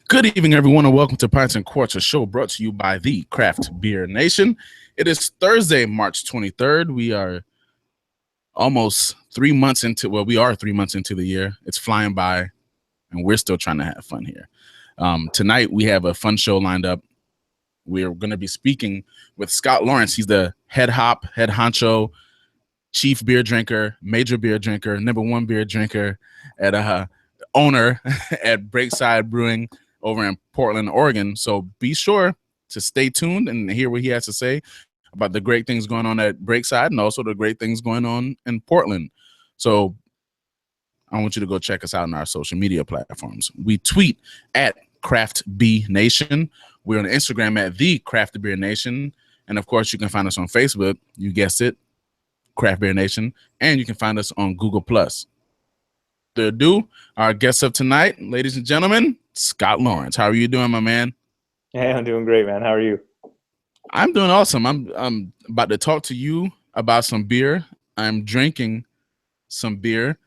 Good evening, everyone, and welcome to Pints and Quarts, a show brought to you by the Craft Beer Nation. It is Thursday, March 23rd. We are almost 3 months into, we are 3 months into the year. It's flying by, and we're still trying to have fun here. Tonight, we have a fun show lined up. We're going to be speaking with Scott Lawrence. He's the head honcho, chief beer drinker, major beer drinker, #1 beer drinker, at owner at Breakside Brewing over in Portland, Oregon. So be sure to stay tuned and hear what he has to say about the great things going on at Breakside and also the great things going on in Portland. So I want you to go check us out on our social media platforms. We tweet at Craft B Nation. We're on Instagram at the Craft Beer Nation. And of course, you can find us on Facebook. You guessed it, Craft Beer Nation. And you can find us on Google+. To do our guest of tonight, ladies and gentlemen, Scott Lawrence. How are you doing, my man? Hey, I'm doing great, man. How are you? I'm doing awesome. I'm about to talk to you about some beer. I'm drinking some beer.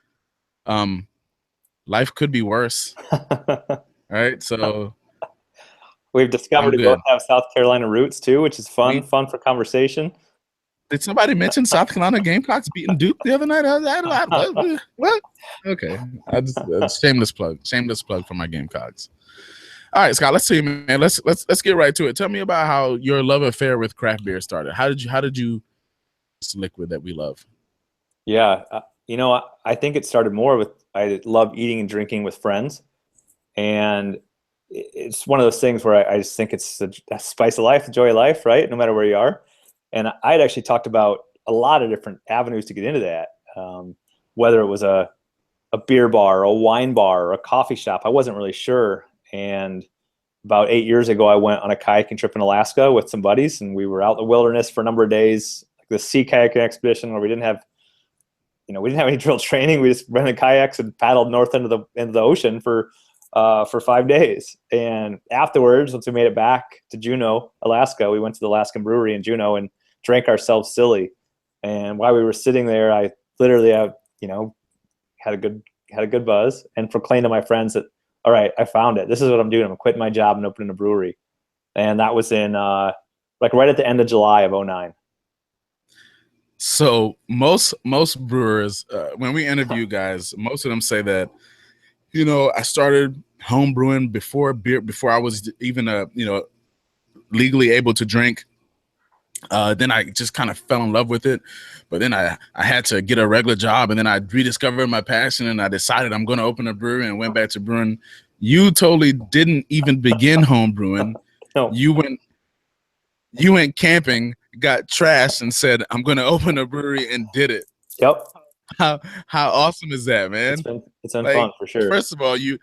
Life could be worse. All right, so we've discovered we both have South Carolina roots too, which is fun for conversation. Did somebody mention South Carolina Gamecocks beating Duke the other night? What? Okay, shameless plug for my Gamecocks. All right, Scott. Let's see, man. Let's get right to it. Tell me about how your love affair with craft beer started. How did you this liquid that we love? Yeah, I think it started more with I love eating and drinking with friends, and it's one of those things where I just think it's a spice of life, the joy of life, right? No matter where you are. And I had actually talked about a lot of different avenues to get into that, whether it was a beer bar, a wine bar, or a coffee shop. I wasn't really sure. And about 8 years ago, I went on a kayaking trip in Alaska with some buddies, and we were out in the wilderness for a number of days, like the sea kayaking expedition where we didn't have any drill training. We just rented kayaks and paddled north into the ocean for 5 days. And afterwards, once we made it back to Juneau, Alaska, we went to the Alaskan brewery in Juneau and drank ourselves silly. And while we were sitting there, I literally had a good buzz and proclaimed to my friends that, all right, I found it. This is what I'm doing. I'm quitting my job and opening a brewery. And that was in right at the end of July of 2009. So most brewers, when we interview guys, most of them say that, I started home brewing before I was even legally able to drink. Then I just kind of fell in love with it, but then I had to get a regular job, and then I rediscovered my passion, and I decided I'm going to open a brewery and went back to brewing. You totally didn't even begin home brewing. No. You went camping, got trashed, and said, I'm going to open a brewery, and did it. Yep. How awesome is that, man? It's been fun for sure. First of all, you're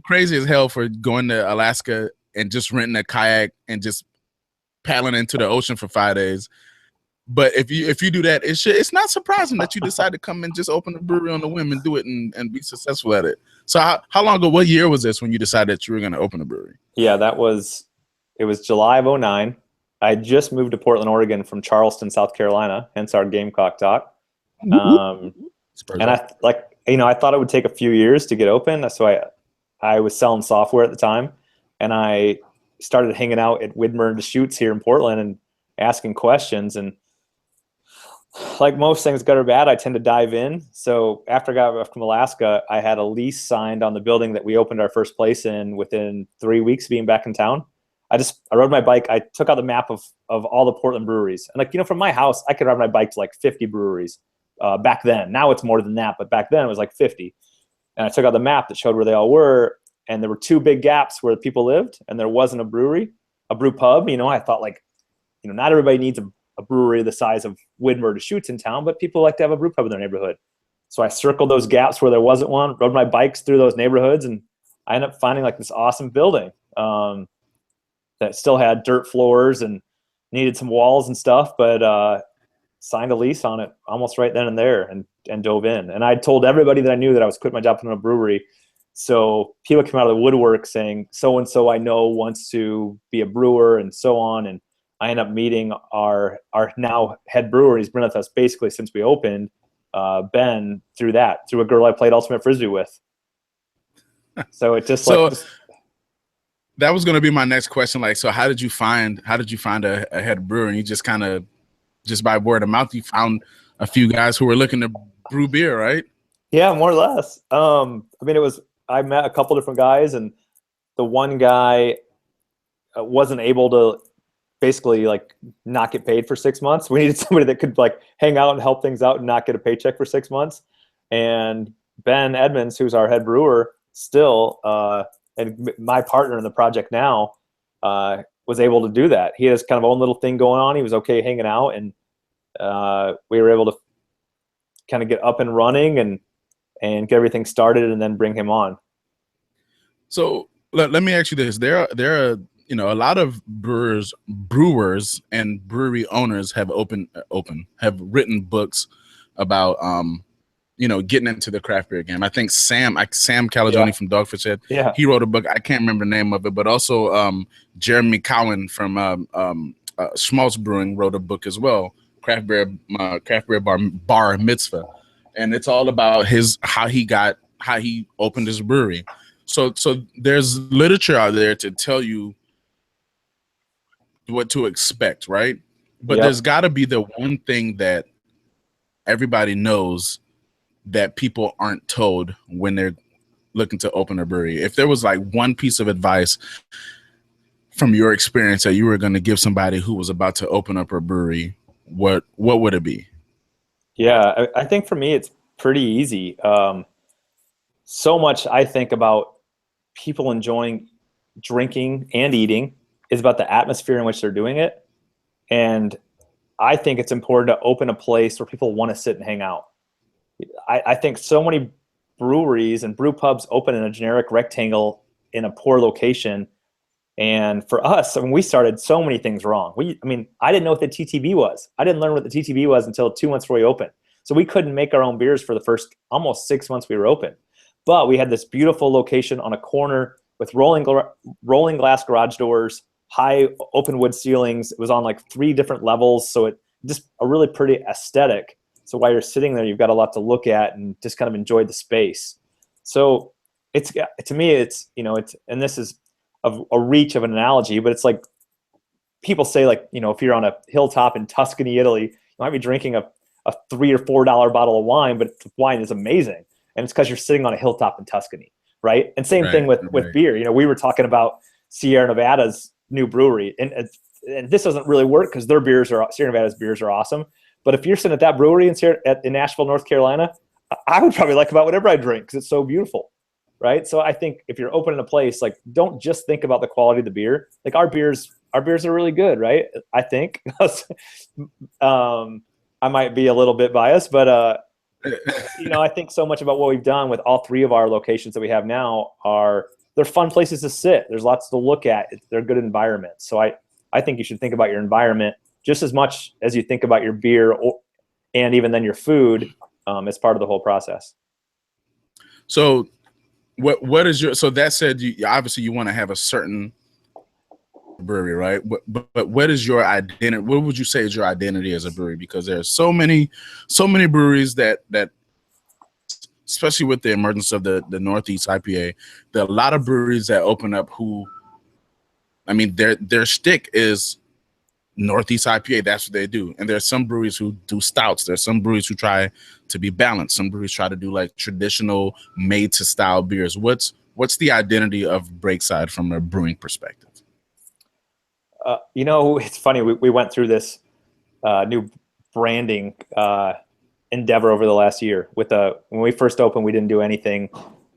crazy as hell for going to Alaska and just renting a kayak and just paddling into the ocean for 5 days. But if you do that, it's not surprising that you decide to come and just open a brewery on the whim and do it and be successful at it. So how long ago, what year was this when you decided that you were going to open a brewery? Yeah, it was July of 2009. I just moved to Portland, Oregon from Charleston, South Carolina, hence our Gamecock talk. And I thought it would take a few years to get open. So I was selling software at the time, and I started hanging out at Widmer and Deschutes here in Portland and asking questions. And like most things, good or bad, I tend to dive in. So after I got back from Alaska, I had a lease signed on the building that we opened our first place in within 3 weeks of being back in town. I rode my bike. I took out the map of all the Portland breweries. And from my house, I could ride my bike to like 50 breweries back then. Now it's more than that, but back then it was like 50. And I took out the map that showed where they all were. And there were 2 big gaps where people lived, and there wasn't a brewery, a brew pub. I thought not everybody needs a brewery the size of Widmer to Deschutes in town, but people like to have a brew pub in their neighborhood. So I circled those gaps where there wasn't one, rode my bikes through those neighborhoods, and I ended up finding like this awesome building that still had dirt floors and needed some walls and stuff, but signed a lease on it almost right then and there and dove in. And I told everybody that I knew that I was quitting my job in a brewery. So people came out of the woodwork saying, so-and-so I know wants to be a brewer and so on. And I ended up meeting our now head brewer. He's been with us basically since we opened, Ben, through a girl I played Ultimate Frisbee with. So it just that was going to be my next question. Like, so how did you find a head brewer? And you just kind of, just by word of mouth, you found a few guys who were looking to brew beer, right? Yeah, more or less. I mean, I met a couple different guys, and the one guy wasn't able to basically like not get paid for 6 months. We needed somebody that could like hang out and help things out and not get a paycheck for 6 months. And Ben Edmonds, who's our head brewer still, and my partner in the project now, was able to do that. He has kind of own little thing going on. He was okay hanging out, and we were able to kind of get up and running and get everything started, and then bring him on. So let me ask you this: there are a lot of brewers and brewery owners have written books about getting into the craft beer game. I think Sam Calagione from Dogfish Head, he wrote a book. I can't remember the name of it, but also Jeremy Cowan from Schmaltz Brewing wrote a book as well, Craft Beer Bar Mitzvah, and it's all about how he opened his brewery. So there's literature out there to tell you what to expect, right? But there's got to be the one thing that everybody knows that people aren't told when they're looking to open a brewery. If there was like one piece of advice from your experience that you were going to give somebody who was about to open up a brewery, what would it be? Yeah, I think for me, it's pretty easy. So much I think about people enjoying drinking and eating is about the atmosphere in which they're doing it. And I think it's important to open a place where people want to sit and hang out. I think so many breweries and brew pubs open in a generic rectangle in a poor location. And for us, when we started, so many things wrong. I didn't know what the TTB was. I didn't learn what the TTB was until 2 months before we opened. So we couldn't make our own beers for the first almost 6 months we were open. But we had this beautiful location on a corner with rolling glass garage doors, high open wood ceilings. It was on like 3 different levels. So it just a really pretty aesthetic. So while you're sitting there, you've got a lot to look at and just kind of enjoy the space. So it's, to me, it's, and this is a reach of an analogy, but it's like people say, like, if you're on a hilltop in Tuscany, Italy, you might be drinking a $3 or $4 bottle of wine, but the wine is amazing. And it's because you're sitting on a hilltop in Tuscany, right? And same thing with beer. We were talking about Sierra Nevada's new brewery, and this doesn't really work because Sierra Nevada's beers are awesome. But if you're sitting at that brewery in Nashville, North Carolina, I would probably like about whatever I drink because it's so beautiful, right? So I think if you're opening a place, like, don't just think about the quality of the beer. Like, our beers are really good, right? I think. I might be a little bit biased, but I think so much about what we've done with all 3 of our locations that we have now they're fun places to sit. There's lots to look at. They're good environments. So I think you should think about your environment just as much as you think about your beer and even then your food as part of the whole process. So what is so that said, obviously you want to have a certain brewery, right? But what is your identity? What would you say is your identity as a brewery? Because there's so many breweries that especially with the emergence of the Northeast IPA, there are a lot of breweries that open up their shtick is Northeast IPA. That's what they do. And there's some breweries who do stouts. There's some breweries who try to be balanced. Some breweries try to do like traditional made to style beers. What's the identity of Breakside from a brewing perspective? It's funny. We went through this new branding endeavor over the last year. When we first opened, we didn't do anything.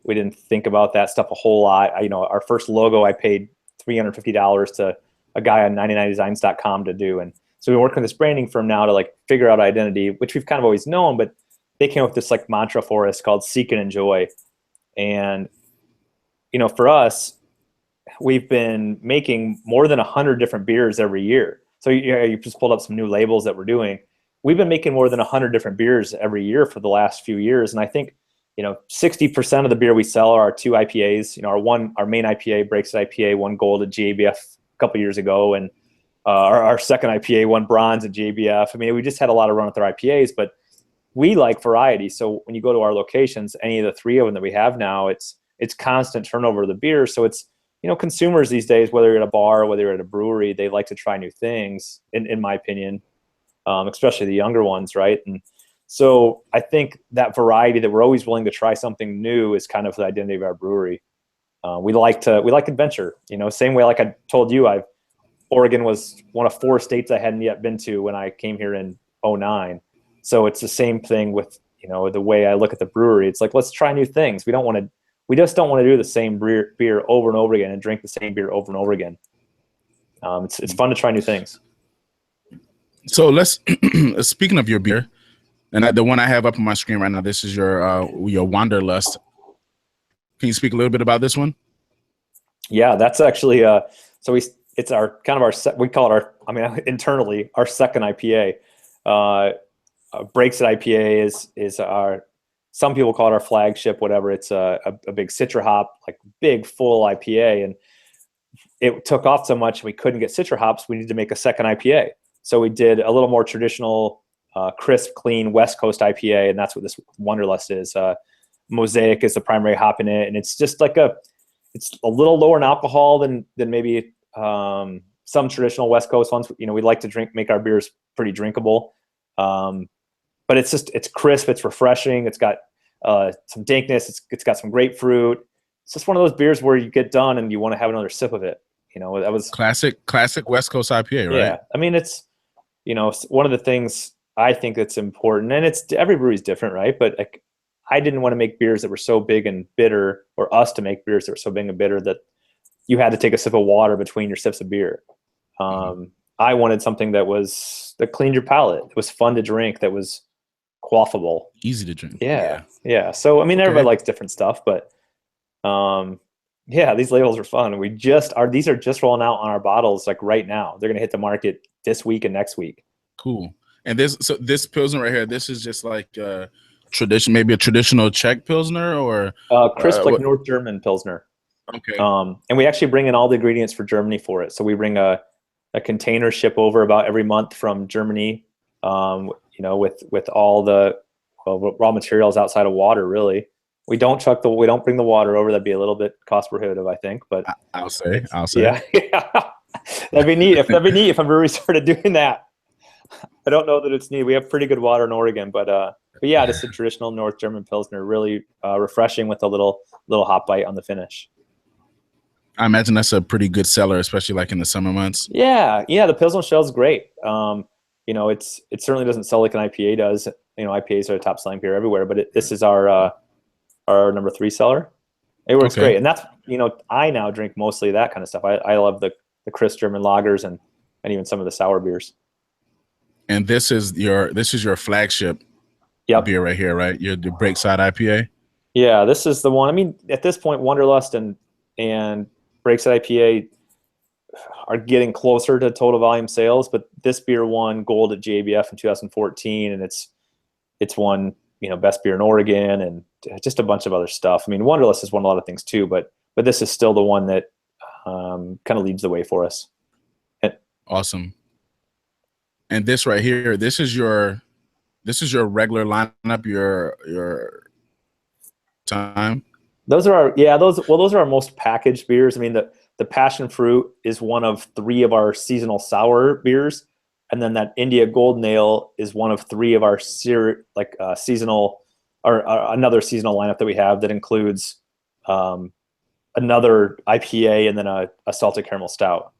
We didn't think about that stuff a whole lot. Our first logo, I paid $350 to a guy on 99designs.com to do. And so we're working with this branding firm now to like figure out identity, which we've kind of always known, but they came up with this like mantra for us called Seek and Enjoy. And, for us, we've been making more than 100 different beers every year. So you just pulled up some new labels that we're doing. We've been making more than 100 different beers every year for the last few years. And I think, 60% of the beer we sell are our 2 IPAs. Our main IPA, Breakside IPA, won gold at GABF a couple years ago. And our second IPA won bronze at GABF. We just had a lot of run with our IPAs, but we like variety. So when you go to our locations, any of the 3 of them that we have now, it's constant turnover of the beer. So it's consumers these days, whether you're at a bar or whether you're at a brewery, they like to try new things, in my opinion, especially the younger ones, right? And so I think that variety, that we're always willing to try something new, is kind of the identity of our brewery. We like adventure, same way, like I told you, Oregon was one of 4 states I hadn't yet been to when I came here in 2009. So it's the same thing with, the way I look at the brewery. It's like, let's try new things. We just don't want to do the same beer over and over again and drink the same beer over and over again. It's fun to try new things. So let's, speaking of your beer, and the one I have up on my screen right now, this is your Wanderlust. Can you speak a little bit about this one? Yeah, that's actually, it's our kind of we call it internally our second IPA. Breakside IPA is our, some people call it our flagship, whatever. It's a big Citra hop, like big full IPA, and it took off so much we couldn't get Citra hops. We needed to make a second IPA, so we did a little more traditional, crisp, clean West Coast IPA, and that's what this Wanderlust is. Mosaic is the primary hop in it, and it's just like it's a little lower in alcohol than maybe some traditional West Coast ones. We like to make our beers pretty drinkable, but it's crisp, it's refreshing, it's got some dankness, it's got some grapefruit. It's just one of those beers where you get done and you want to have another sip of it. That was classic West Coast IPA, right? Yeah, I mean, it's one of the things I think that's important, and every brewery's different, right? But like, I didn't want to make beers that were so big and bitter, or us to make beers that were so big and bitter that you had to take a sip of water between your sips of beer. I wanted something that cleaned your palate. It was fun to drink. That was quaffable, easy to drink. Yeah. So I mean, everybody likes different stuff, but these labels are fun. These are just rolling out on our bottles like right now. They're gonna hit the market this week and next week. Cool. And this Pilsner right here, this is just like maybe a traditional Czech Pilsner, or crisp, like North German Pilsner. Okay. And we actually bring in all the ingredients for Germany for it. So we bring a container ship over about every month from Germany, with all the raw materials outside of water, really. We don't bring the water over. That'd be a little bit cost prohibitive, I think, but I'll say. Yeah. That'd be neat if a brewery started doing that. I don't know that it's neat. We have pretty good water in Oregon, but yeah, just a traditional North German Pilsner, really refreshing with a little hop bite on the finish. I imagine that's a pretty good seller, especially like in the summer months. Yeah, the Pilsner Shell is great. It certainly doesn't sell like an IPA does. IPAs are a top selling beer everywhere, but this is our number 3 seller. It works great, and that's I now drink mostly that kind of stuff. I love the crisp German lagers and even some of the sour beers. And this is your flagship beer right here, right? The Breakside IPA. Yeah, this is the one. I mean, at this point, Wanderlust and Breakside IPA are getting closer to total volume sales, but this beer won gold at JBF in 2014, and it's won best beer in Oregon and just a bunch of other stuff. I mean, Wanderlust has won a lot of things too, but this is still the one that kind of leads the way for us. Awesome. And this right here, this is your regular lineup, your time. Those are our most packaged beers. I mean, the passion fruit is one of 3 of our seasonal sour beers, and then that India Golden Ale is one of 3 of our seasonal or another seasonal lineup that we have that includes another IPA and then a salted caramel stout.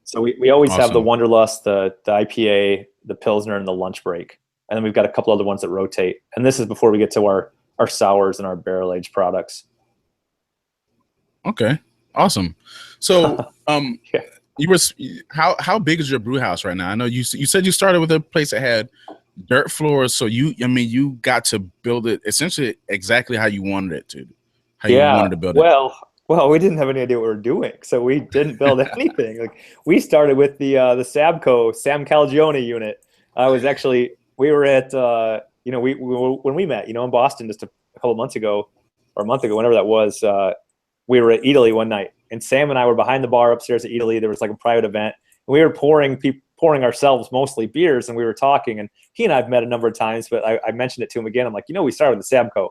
So we always have the Wanderlust, the IPA, the Pilsner, and the lunch break, and then we've got a couple other ones that rotate. And this is before we get to our sours and our barrel aged products. Okay, awesome. So, how big is your brew house right now? I know you said you started with a place that had dirt floors, so you got to build it essentially exactly how you wanted it to. You wanted to build it. Well, we didn't have any idea what we were doing, so we didn't build anything. Like, we started with the Sabco Sam Calagione unit. We were at when we met, in Boston just a couple of months ago or a month ago, whenever that was. We were at Italy one night, and Sam and I were behind the bar upstairs at Italy. There was like a private event, and we were pouring ourselves mostly beers, and we were talking. And he and I have met a number of times, but I mentioned it to him again. I'm like, we started with the Sabco.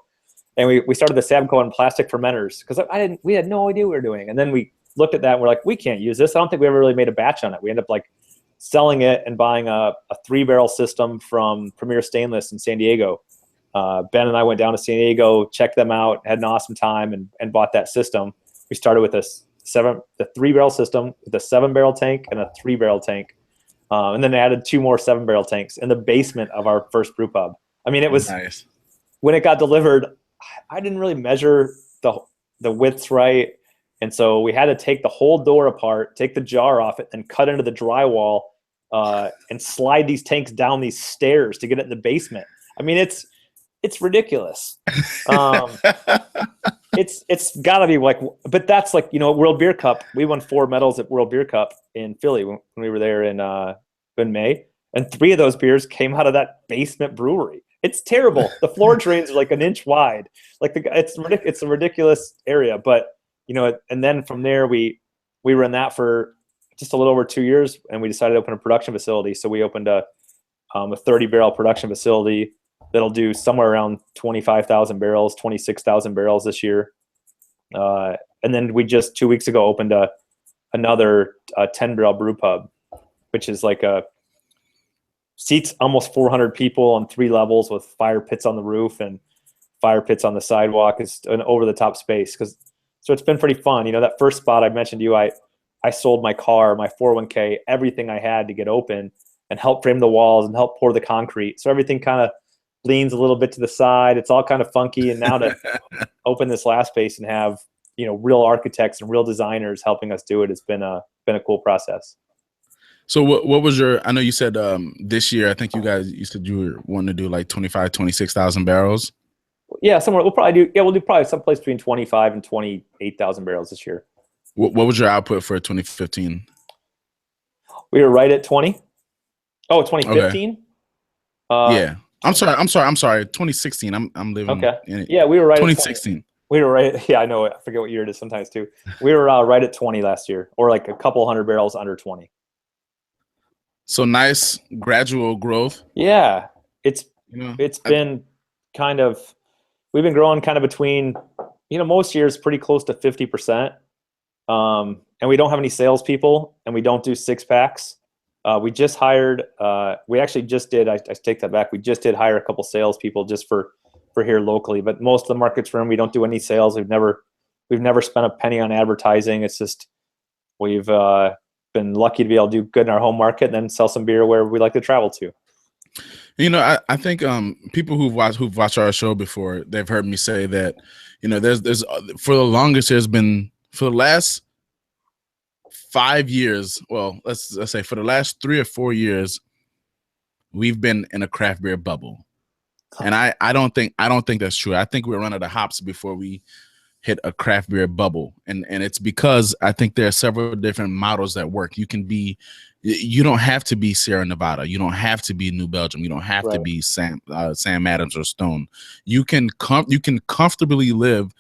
And we started the Sabco and plastic fermenters because we had no idea what we were doing. And then we looked at that and we're like, we can't use this. I don't think we ever really made a batch on it. We ended up like selling it and buying a 3-barrel system from Premier Stainless in San Diego. Ben and I went down to San Diego, checked them out, had an awesome time, and bought that system. We started with the 3-barrel system with a 7-barrel tank and a 3-barrel tank. And then added 2 more 7-barrel tanks in the basement of our first brew pub. I mean, it was nice. When it got delivered, I didn't really measure the widths right. And so we had to take the whole door apart, take the jar off it, and cut into the drywall and slide these tanks down these stairs to get it in the basement. I mean, it's ridiculous. It's got to be like, but that's like, World Beer Cup. We won 4 medals at World Beer Cup in Philly when we were there in May, and 3 of those beers came out of that basement brewery. It's terrible. The floor drains are like an inch wide. Like it's a ridiculous area. But and then from there we were in that for just a little over 2 years, and we decided to open a production facility. So we opened a 30-barrel production facility that'll do somewhere around 25,000 barrels, 26,000 barrels this year. And then we just 2 weeks ago opened another 10-barrel brew pub, which is like seats almost 400 people on 3 levels with fire pits on the roof and fire pits on the sidewalk. It's an over-the-top space. So it's been pretty fun. That first spot I mentioned to you, I sold my car, my 401k, everything I had to get open and help frame the walls and help pour the concrete. So everything kind of leans a little bit to the side. It's all kind of funky. And now to open this last space and have, real architects and real designers helping us do it, it's been a cool process. So what was I know you said this year, I think you said you were wanting to do like 26,000 barrels. Yeah, somewhere we'll do probably someplace between 25 and 28,000 barrels this year. What was your output for 2015? We were right at 20. Oh, 2015? Okay. Yeah. I'm sorry. 2016. I'm living in it. Yeah, we were right 2016. We were right. Yeah, I know. I forget what year it is sometimes too. We were right at 20 last year, or like a couple hundred barrels under 20. So nice gradual growth. Yeah. It's been kind of, we've been growing kind of between, most years pretty close to 50%. And we don't have any salespeople, and we don't do 6-packs. We just hired, we actually just did, I take that back. We just did hire a couple salespeople just for here locally, but most of the markets for them, we don't do any sales. We've never spent a penny on advertising. It's just, we've been lucky to be able to do good in our home market and then sell some beer where we like to travel to. I think people who've watched our show before, they've heard me say that, there's for the longest, for the last 5 years, well, let's say for the last 3 or 4 years, we've been in a craft beer bubble. And I don't think that's true. I think we're running the hops before we hit a craft beer bubble. And it's because I think there are several different models that work. You don't have to be Sierra Nevada. You don't have to be New Belgium. You don't have to be Sam Adams or Stone. You can comfortably live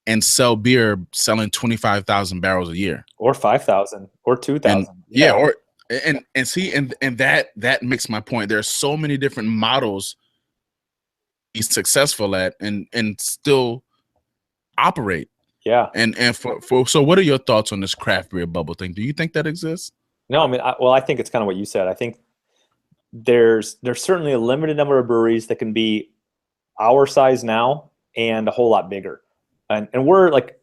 and sell beer selling 25,000 barrels a year, or 5,000 or 2,000. And that makes my point. There are so many different models he's successful at and still operate. Yeah. And so what are your thoughts on this craft beer bubble thing? Do you think that exists? No, I mean, I think it's kind of what you said. I think there's certainly a limited number of breweries that can be our size now and a whole lot bigger. And we're like,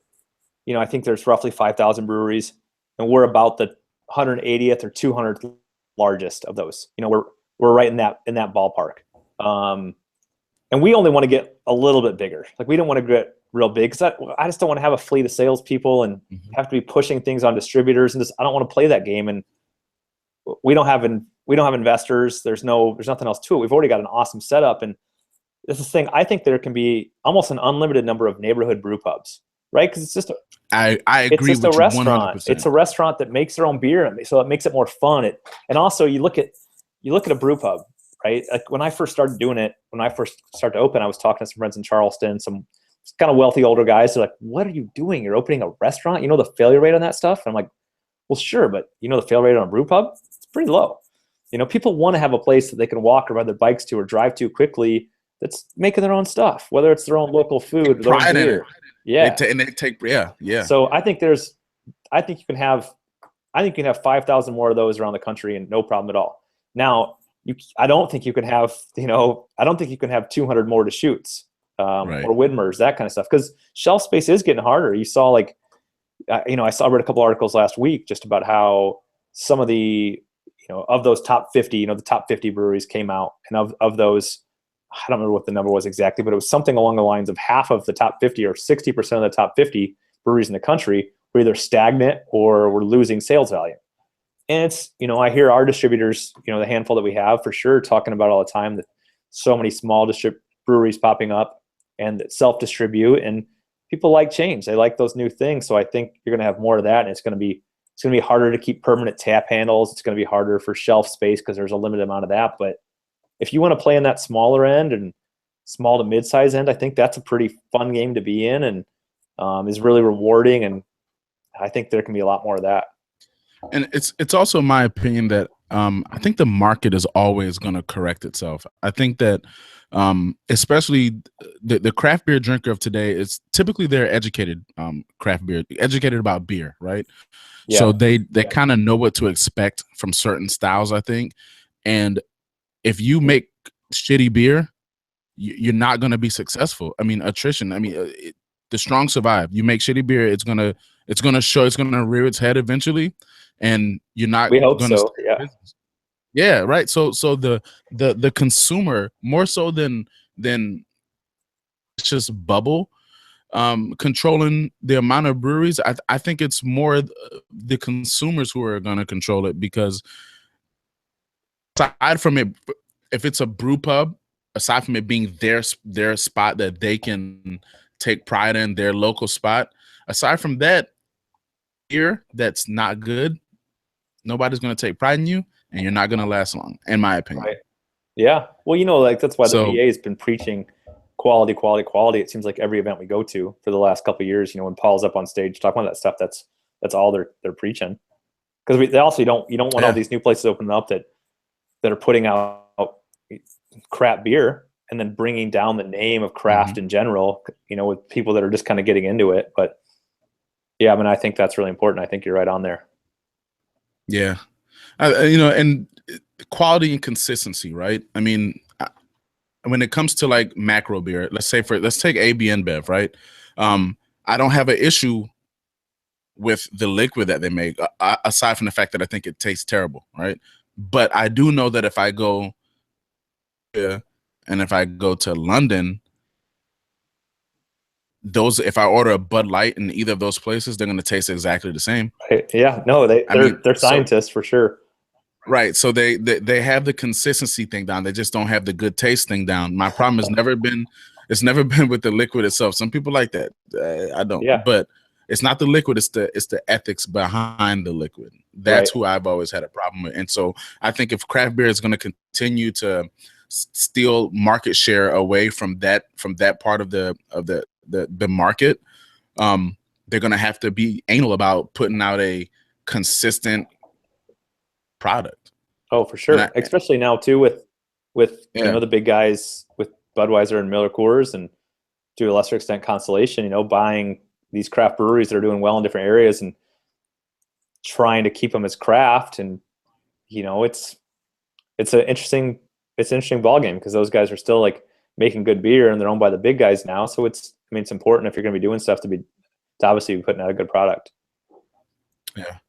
I think there's roughly 5,000 breweries, and we're about the 180th or 200th largest of those. We're right in that ballpark. And we only want to get a little bit bigger. Like, we don't want to get real big because I just don't want to have a fleet of salespeople and have to be pushing things on distributors, and I don't want to play that game. And we don't have investors. There's nothing else to it. We've already got an awesome setup, and this is the thing. I think there can be almost an unlimited number of neighborhood brew pubs, right? Because it's just I agree it's just with a you restaurant. 100%. It's a restaurant that makes their own beer, so it makes it more fun. And also you look at a brew pub, right? Like, when I first started doing it, when I first started to open, I was talking to some friends in Charleston, some kind of wealthy older guys. They're like, "What are you doing? You're opening a restaurant? You know the failure rate on that stuff?" And I'm like, "Well, sure, but the failure rate on a brew pub? It's pretty low." People want to have a place that they can walk or ride their bikes to or drive to quickly that's making their own stuff, whether it's their own local food, their own beer. Yeah. And they take, yeah. So I think you can have 5,000 more of those around the country and no problem at all. Now, I don't think you can have 200 more Deschutes or Widmers, that kind of stuff, because shelf space is getting harder. You saw I read a couple articles last week just about how some of the, of those top 50, the top 50 breweries came out, and of those, I don't remember what the number was exactly, but it was something along the lines of half of the top 50 or 60% of the top 50 breweries in the country were either stagnant or were losing sales value. And it's, I hear our distributors, the handful that we have for sure, talking about all the time that so many small breweries popping up and that self-distribute, and people like change. They like those new things. So I think you're going to have more of that, and it's going to be harder to keep permanent tap handles. It's going to be harder for shelf space because there's a limited amount of that. But if you want to play in that smaller end and small to mid-size end, I think that's a pretty fun game to be in, and is really rewarding. And I think there can be a lot more of that. And it's also my opinion that I think the market is always going to correct itself. I think that especially the craft beer drinker of today is typically they're educated craft beer, educated about beer, right? Yeah. So they kind of know what to expect from certain styles, I think. And if you make shitty beer, you're not going to be successful. I mean, attrition. I mean, the strong survive. You make shitty beer, it's gonna rear its head eventually, and you're not. We hope so. Yeah. Yeah. Right. So the consumer, more so than it's just bubble controlling the amount of breweries. I think it's more the consumers who are going to control it, because aside from it, if it's a brew pub, aside from it being their spot that they can take pride in, their local spot, aside from that, beer that's not good, nobody's going to take pride in you, and you're not going to last long, in my opinion. Right. Yeah. Well, that's why the PA has been preaching quality. It seems like every event we go to for the last couple of years, when Paul's up on stage talking about that stuff, that's all they're preaching. Because they also you don't want all these new places opening up that are putting out crap beer and then bringing down the name of craft in general, with people that are just kind of getting into it. But yeah, I mean, I think that's really important. I think you're right on there. Yeah. And quality and consistency, right? I mean, when it comes to like macro beer, let's take AB InBev, right? I don't have an issue with the liquid that they make, aside from the fact that I think it tastes terrible, right? But I do know that if I go to London, if I order a Bud Light in either of those places, they're going to taste exactly the same. Yeah, no, they're scientists for sure. Right. So they have the consistency thing down. They just don't have the good taste thing down. My problem has never been with the liquid itself. Some people like that. I don't. Yeah. But it's not the liquid. It's the ethics behind the liquid. That's who I've always had a problem with. And so I think if craft beer is going to continue to steal market share away from that part of the market, they're going to have to be anal about putting out a consistent product. Oh, for sure. Especially now too with the big guys with Budweiser and Miller Coors, and to a lesser extent Constellation, buying these craft breweries that are doing well in different areas and trying to keep them as craft. And it's an interesting ball game, because those guys are still like making good beer and they're owned by the big guys now. So it's important if you're going to be doing stuff to obviously be putting out a good product. Yeah.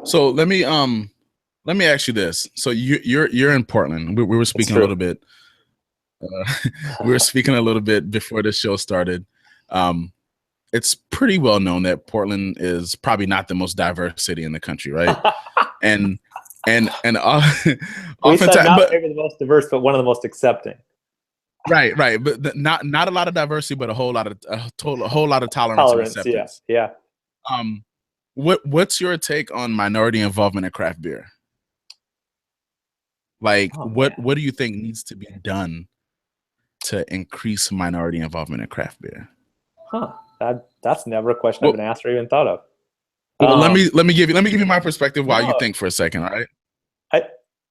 So let me ask you this. So you're in Portland. We were speaking a little bit. We were speaking a little bit before the show started. It's pretty well known that Portland is probably not the most diverse city in the country, right? and oftentimes, not maybe the most diverse, but one of the most accepting. Right. But not a lot of diversity, but a whole lot of tolerance and acceptance. Yeah. What's your take on minority involvement in craft beer? Like, what do you think needs to be done to increase minority involvement in craft beer? That's never a question I've been asked or even thought of. Well, let me give you my perspective while you think for a second. All right.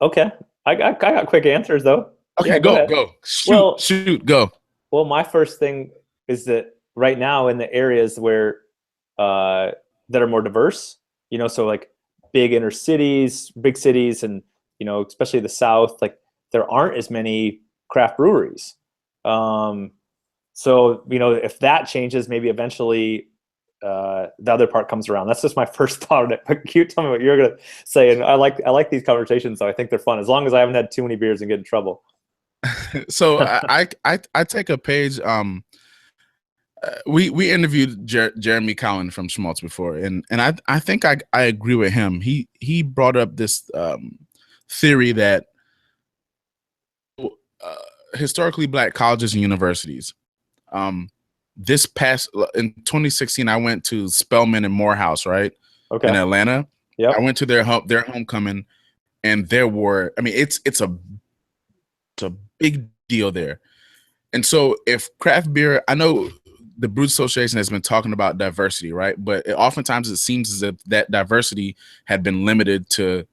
Okay. I got quick answers though. Okay, Go ahead. go. Shoot, go. Well, my first thing is that right now in the areas where that are more diverse, so like big inner cities, big cities, and especially the South, like there aren't as many craft breweries. So if that changes, maybe eventually the other part comes around. That's just my first thought on it. But you tell me what you're gonna say. And I like these conversations, so I think they're fun as long as I haven't had too many beers and get in trouble. So I take a page. We interviewed Jeremy Cowan from Schmaltz before, and I think I agree with him. He brought up this theory that historically Black colleges and universities. This past in 2016, I went to Spelman and Morehouse, right? Okay. In Atlanta. Yeah. I went to their homecoming, and there were. I mean, it's a big deal there. And so, if craft beer, I know the Brewers Association has been talking about diversity, right? But oftentimes it seems as if that diversity had been limited to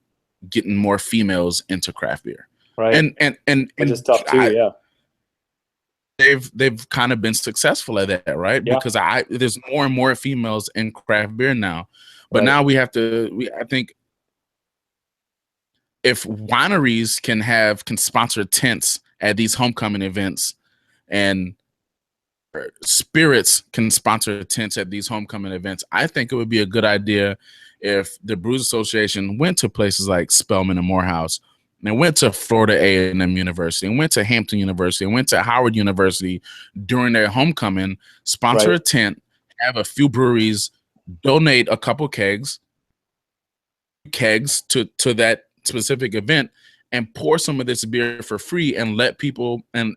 getting more females into craft beer, right? And which is tough too, yeah. They've kind of been successful at that, right? Yeah. Because there's more and more females in craft beer now, but now I think if wineries can sponsor tents at these homecoming events, and spirits can sponsor tents at these homecoming events, I think it would be a good idea if the Brewers Association went to places like Spelman and Morehouse, and went to Florida A&M University, and went to Hampton University, and went to Howard University during their homecoming, sponsor a tent, have a few breweries donate a couple kegs to that specific event, and pour some of this beer for free, and let people and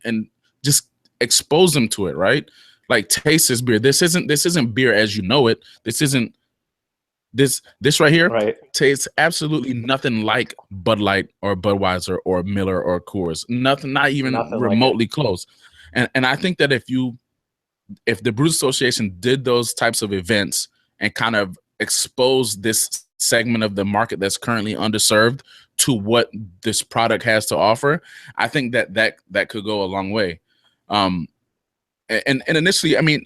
just expose them to it, right? Like, taste this beer. This isn't beer as you know it. This isn't this right here. Right. Tastes absolutely nothing like Bud Light or Budweiser or Miller or Coors. Nothing, not even remotely close. And I think that if the Brewers Association did those types of events and kind of expose this segment of the market that's currently underserved to what this product has to offer, I think that could go a long way. And initially, I mean,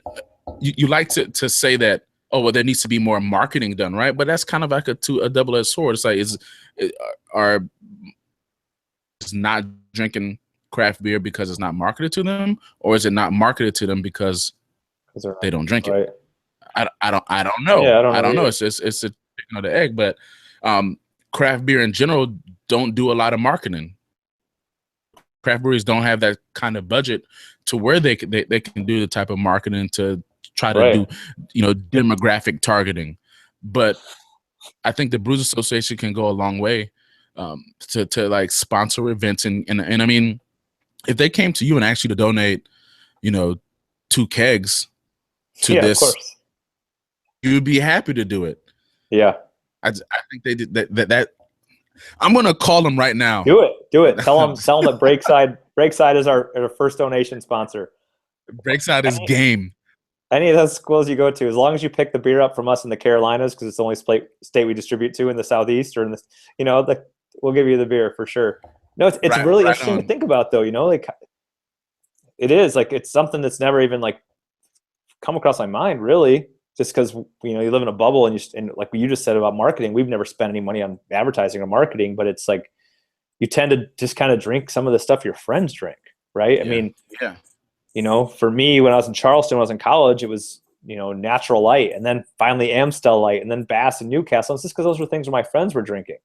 you like to say that, oh, well, there needs to be more marketing done, right? But that's kind of like a double-edged sword. It's like, is not drinking craft beer because it's not marketed to them, or is it not marketed to them because they don't drink it? I don't know. Yeah, I don't know. It's a chicken or the egg. But craft beer in general don't do a lot of marketing. Craft breweries don't have that kind of budget to where they can do the type of marketing to try to do demographic targeting. But I think the Brewers Association can go a long way to like sponsor events, and I mean, if they came to you and asked you to donate 2 kegs to this, of course, you'd be happy to do it. Yeah, I think they did that. I'm gonna call them right now. Do it. Tell them that Breakside is our first donation sponsor. Breakside is game. Any of those schools you go to, as long as you pick the beer up from us in the Carolinas, because it's the only state we distribute to in the Southeast, or in the, we'll give you the beer for sure. No, it's really interesting to think about, though. Like, it is like, it's something that's never even like come across my mind, really. Just because you live in a bubble, and like you just said about marketing, we've never spent any money on advertising or marketing, but it's like you tend to just kind of drink some of the stuff your friends drink, right? Yeah. I mean, for me, when I was in Charleston, when I was in college, it was Natural Light, and then finally Amstel Light, and then Bass and Newcastle. It's just because those were things my friends were drinking,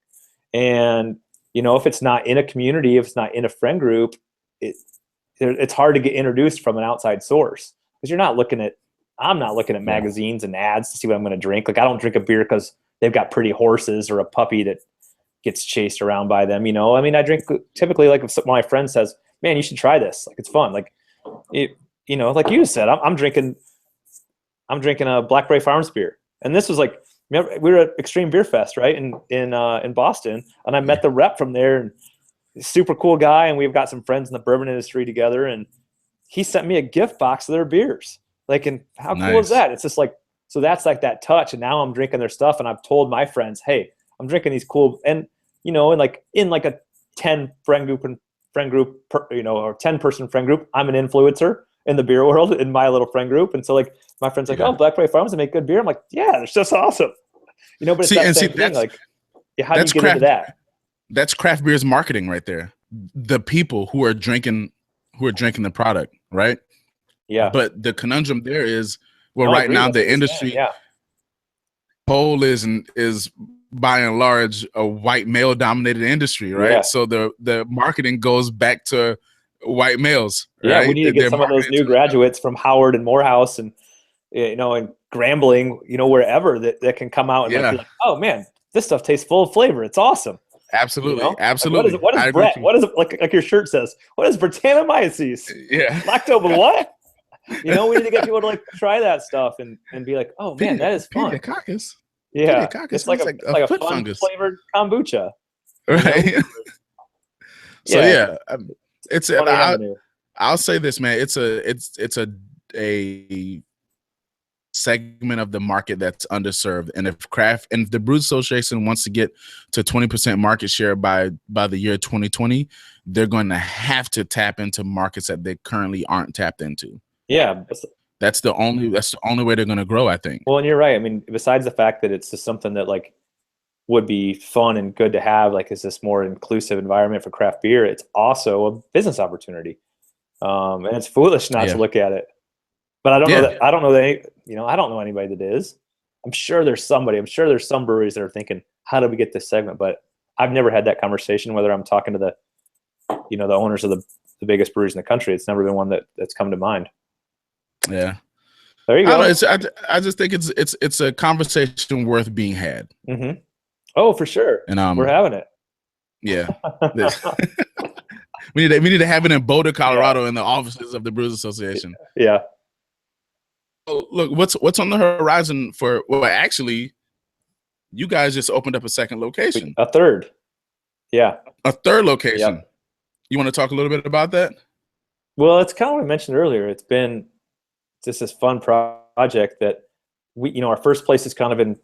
and if it's not in a community, if it's not in a friend group, it's hard to get introduced from an outside source, because I'm not looking at magazines and ads to see what I'm going to drink. Like, I don't drink a beer because they've got pretty horses or a puppy that gets chased around by them. I mean, I drink typically, like, if one of my friends says, man, you should try this. Like, it's fun. Like, like you said, I'm drinking a Blackberry Farms beer. And this was like, remember, we were at Extreme Beer Fest, right? In Boston. And I met the rep from there, and super cool guy. And we've got some friends in the bourbon industry together. And he sent me a gift box of their beers. Like, and how cool is that? It's just like, so that's like that touch. And now I'm drinking their stuff, and I've told my friends, hey, I'm drinking these cool, and in like a 10 friend group, and friend group, or 10-person friend group. I'm an influencer in the beer world in my little friend group. And so like my friend's like, oh, Black Prairie Farms, they make good beer. I'm like, yeah, it's just awesome. But it's that same thing. Like, how do you get into that? That's craft beer's marketing right there. The people who are drinking the product, right? Yeah. But the conundrum there is, right now the industry whole is by and large a white male dominated industry, right? Yeah. So the marketing goes back to white males. Yeah, right? We need to get some of those new graduates from Howard and Morehouse and and Grambling, wherever that can come out and be like, oh man, this stuff tastes full of flavor. It's awesome. Absolutely, absolutely. Like, what is Brett? What is it like your shirt says? What is Brettanomyces? Yeah. Lactobacillus what? We need to get people to like try that stuff and be like, oh man, that is fun. Pediococcus. Yeah, it's like a foot fun fungus flavored kombucha. Right. So it's I'll say this, man. It's a segment of the market that's underserved, and if the Brewers Association wants to get to 20% market share by the year 2020, they're going to have to tap into markets that they currently aren't tapped into. Yeah, that's the only way they're going to grow, I think. Well, and you're right. I mean, besides the fact that it's just something that like would be fun and good to have, like, is this more inclusive environment for craft beer, it's also a business opportunity. And it's foolish not to look at it. But I don't know that I don't know anybody that is. I'm sure there's somebody. I'm sure there's some breweries that are thinking, how do we get this segment? But I've never had that conversation, whether I'm talking to the owners of the biggest breweries in the country. It's never been one that's come to mind. Yeah. There you go. I just think it's a conversation worth being had. Mm-hmm. Oh, for sure. And we're having it. Yeah. we need to have it in Boulder, Colorado, in the offices of the Brewers Association. Yeah. So look, what's on the horizon for? Well, actually, you guys just opened up a second location. A third. Yeah. A third location. Yep. You want to talk a little bit about that? Well, it's kind of what I mentioned earlier. It's been just this fun project that our first place is kind of in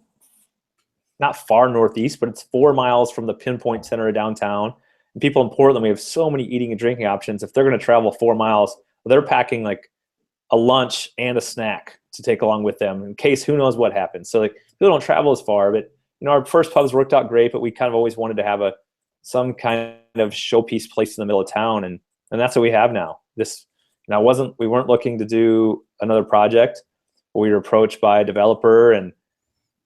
not far northeast, but it's 4 miles from the pinpoint center of downtown. And people in Portland, we have so many eating and drinking options. If they're going to travel 4 miles, they're packing like a lunch and a snack to take along with them in case who knows what happens. So like people don't travel as far, but our first pubs worked out great, but we kind of always wanted to have some kind of showpiece place in the middle of town. And that's what we have now. We weren't looking to do another project, but we were approached by a developer and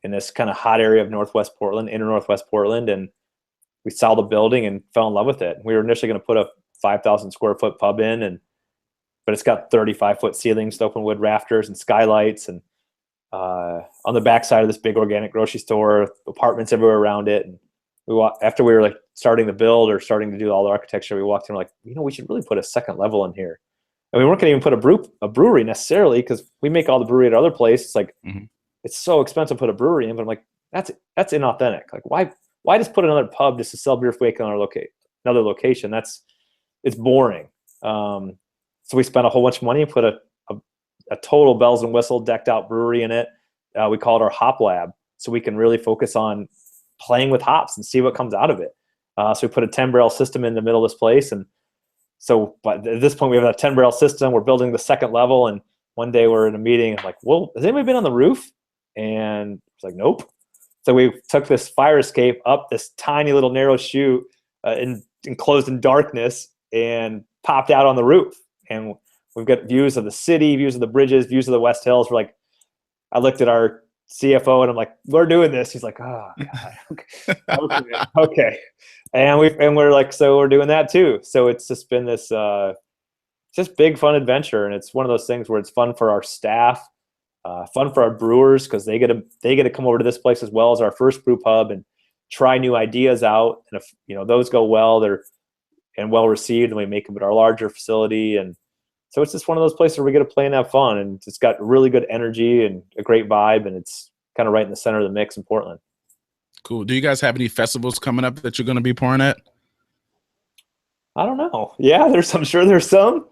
in this kind of hot area of inner Northwest Portland. And we saw the building and fell in love with it. We were initially going to put a 5,000 square foot pub in, but it's got 35-foot ceilings, open wood rafters and skylights. And on the backside of this big organic grocery store, apartments everywhere around it. And after we were like starting to build or starting to do all the architecture, we walked in like, we should really put a second level in here. And we weren't going to even put a brewery necessarily because we make all the brewery at other places. It's like, it's so expensive to put a brewery in, but I'm like, that's inauthentic. Like, why just put another pub just to sell beer for another location? It's boring. So we spent a whole bunch of money and put a total bells and whistle decked out brewery in it. We call it our hop lab, so we can really focus on playing with hops and see what comes out of it. So we put a 10-barrel system in the middle of this place. And so but at this point we have a 10-barrel system. We're building the second level. And one day we're in a meeting. I'm like, well, has anybody been on the roof? And it's like, nope. So we took this fire escape up this tiny little narrow chute enclosed in darkness and popped out on the roof. And we've got views of the city, views of the bridges, views of the West Hills. I looked at our CFO and I'm like, we're doing this. He's like, oh God. Okay. And we're like, so we're doing that too. So it's just been this just big fun adventure. And it's one of those things where it's fun for our staff, fun for our brewers, because they get to come over to this place as well as our first brew pub and try new ideas out. And if those go well, they're well received, and we make them at our larger facility. And so it's just one of those places where we get to play and have fun, and it's got really good energy and a great vibe, and it's kind of right in the center of the mix in Portland. Cool. Do you guys have any festivals coming up that you're going to be pouring at? I don't know. Yeah, I'm sure there's some.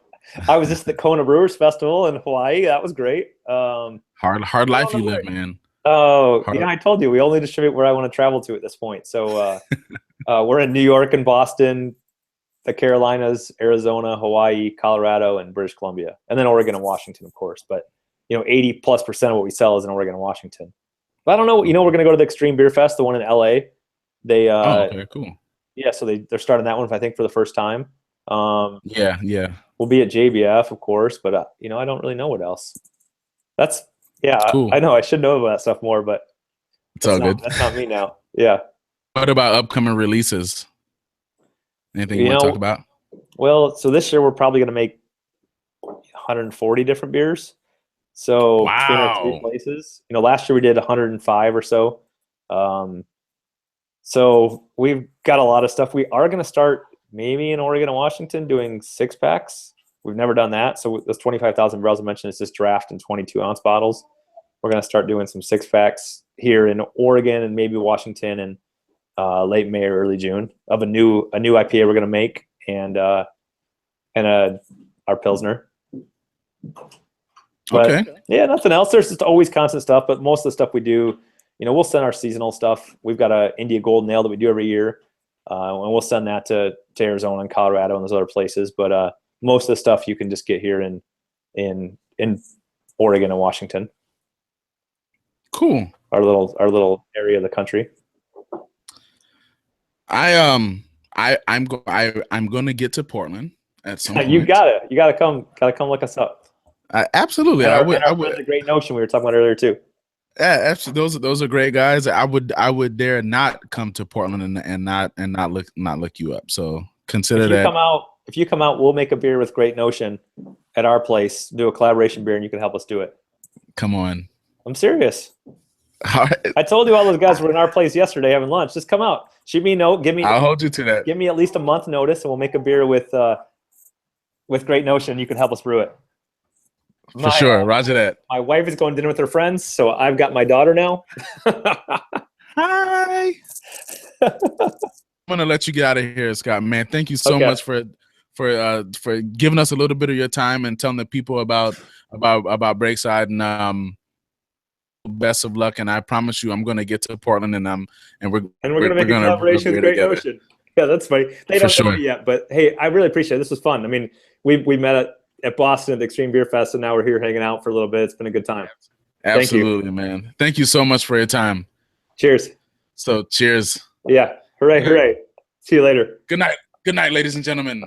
I was just at the Kona Brewers Festival in Hawaii. That was great. Hard life you live, man. Oh, yeah, I told you we only distribute where I want to travel to at this point. So we're in New York and Boston, the Carolinas, Arizona, Hawaii, Colorado, and British Columbia, and then Oregon and Washington, of course. But 80+% of what we sell is in Oregon and Washington. But I don't know. We're going to go to the Extreme Beer Fest, the one in LA. They okay, cool. Yeah, so they're starting that one, I think, for the first time. Yeah. We'll be at JBF, of course, but I don't really know what else. That's cool. I know I should know about that stuff more, but it's all good. That's not me now. Yeah. What about upcoming releases? Anything you want to talk about? Well, so this year we're probably going to make 140 different beers. So between our 3 places, last year we did 105 or so. So we've got a lot of stuff. We are going to start maybe in Oregon and Washington doing 6-packs. We've never done that. So those 25,000 barrels I mentioned is just draft in 22-ounce bottles. We're going to start doing some 6-packs here in Oregon and maybe Washington in late May or early June of a new IPA we're going to make and our Pilsner. But, okay. Yeah, nothing else. There's just always constant stuff, but most of the stuff we do, we'll send our seasonal stuff. We've got a India Golden Ale that we do every year, and we'll send that to Arizona and Colorado and those other places. But most of the stuff you can just get here in Oregon and Washington. Cool. Our little area of the country. I'm going to get to Portland at some point. You gotta come look us up. Absolutely. I would. The Great Notion we were talking about earlier too. Yeah, absolutely. Those are great guys. I would dare not come to Portland and not look you up. So consider that. If you come out, we'll make a beer with Great Notion at our place. Do a collaboration beer, and you can help us do it. Come on. I'm serious. I told you all those guys were in our place yesterday having lunch. Just come out. Shoot me a note. I'll hold you to that. Give me at least a month notice, and we'll make a beer with Great Notion. You can help us brew it. For sure. Roger that. My wife is going to dinner with her friends, so I've got my daughter now. Hi. I'm gonna let you get out of here, Scott. Man, thank you so much for giving us a little bit of your time and telling the people about Breakside, and best of luck. And I promise you, I'm gonna get to Portland, and we're gonna make a collaboration with Great Notion. Yeah, that's funny. They don't know it yet, but hey, I really appreciate it. This was fun. I mean, we met at Boston at the Extreme Beer Fest, and now we're here hanging out for a little bit. It's been a good time. Absolutely, man. Thank you so much for your time. Cheers. So cheers. Yeah. Hooray, hooray. See you later. Good night. Good night, ladies and gentlemen.